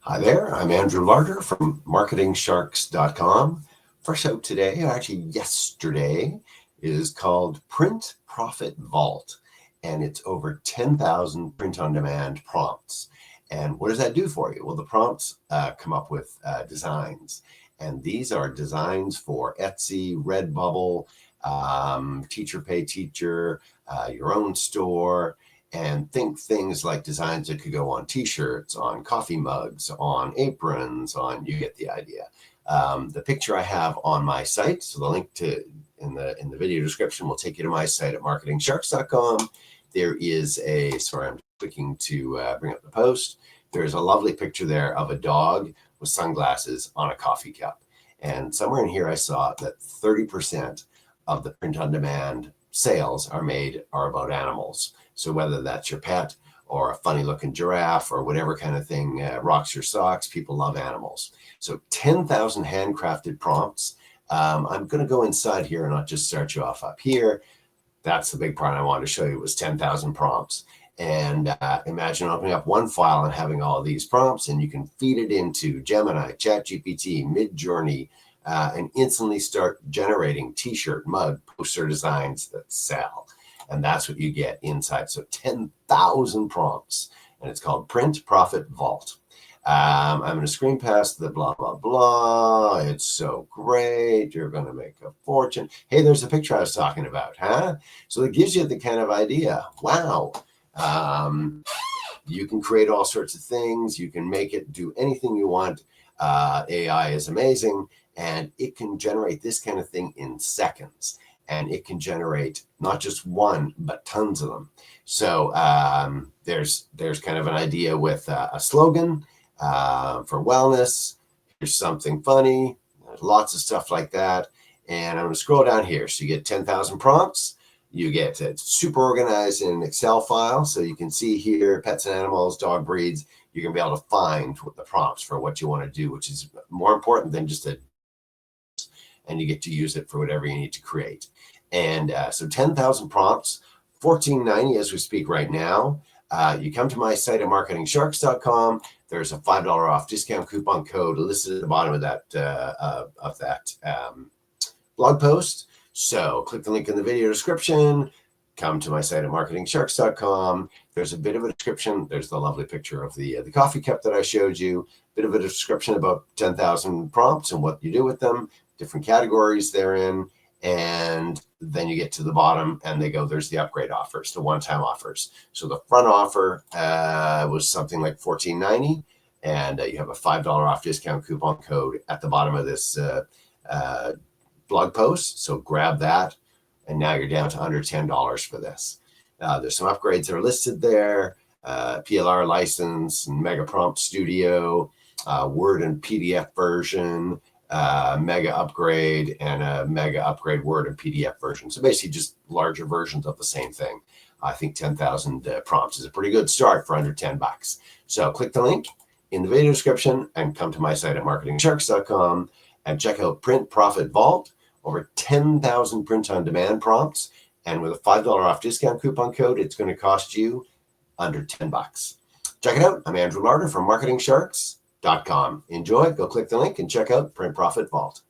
Hi there, I'm Andrew Larder from marketingsharks.com. First out today, actually yesterday, is called Print Profit Vault, and it's over 10,000 print-on-demand prompts. And what does that do for you? Well, the prompts come up with designs, and these are designs for Etsy, Redbubble, Teacher Pay Teacher, your own store. And think things like designs that could go on t-shirts, on coffee mugs, on aprons, you get the idea. The picture I have on my site, so the link to in the video description will take you to my site at marketingsharks.com. There is sorry, I'm clicking to bring up the post. There's a lovely picture there of a dog with sunglasses on a coffee cup. And somewhere in here I saw that 30% of the print-on-demand sales are about animals. So whether that's your pet or a funny looking giraffe or whatever kind of thing rocks your socks, people love animals. So 10,000 handcrafted prompts. I'm going to go inside here and not just start you off up here. That's the big part I wanted to show you was 10,000 prompts. And imagine opening up one file and having all of these prompts, and you can feed it into Gemini, ChatGPT, Midjourney, and instantly start generating t-shirt, mug, poster designs that sell. And that's what you get inside. So 10,000 prompts, and it's called Print Profit Vault. I'm going to screen past the blah, blah, blah. It's so great. You're going to make a fortune. Hey, there's the picture I was talking about, huh? So it gives you the kind of idea. Wow. You can create all sorts of things. You can make it do anything you want. AI is amazing, and it can generate this kind of thing in seconds. And it can generate not just one, but tons of them. So there's kind of an idea with a slogan for wellness. Here's something funny. There's lots of stuff like that. And I'm going to scroll down here. So you get 10,000 prompts. You get it super organized in an Excel file. So you can see here, pets and animals, dog breeds. You're going to be able to find the prompts for what you want to do, which is more important than just and you get to use it for whatever you need to create. And so 10,000 prompts, $14.90 as we speak right now. You come to my site at marketingsharks.com. There's a $5 off discount coupon code listed at the bottom of that blog post. So click the link in the video description. Come to my site at marketingsharks.com. There's a bit of a description. There's the lovely picture of the coffee cup that I showed you. Bit of a description about 10,000 prompts and what you do with them, different categories they're in. And then you get to the bottom and they go, there's the upgrade offers, the one-time offers. So the front offer was something like $14.90, and you have a $5 off discount coupon code at the bottom of this blog post. So grab that, and now you're down to under $10 for this. There's some upgrades that are listed there, PLR license, Mega Prompt Studio, Word and PDF version, mega upgrade, and a mega upgrade Word and PDF version. So basically just larger versions of the same thing. I think 10,000 prompts is a pretty good start for under $10. So click the link in the video description and come to my site at marketingsharks.com and check out Print Profit Vault. Over 10,000 print-on-demand prompts, and with a $5 off discount coupon code, it's going to cost you under $10. Check it out. I'm Andrew Larder from marketingsharks.com. Enjoy. Go click the link and check out Print Profit Vault.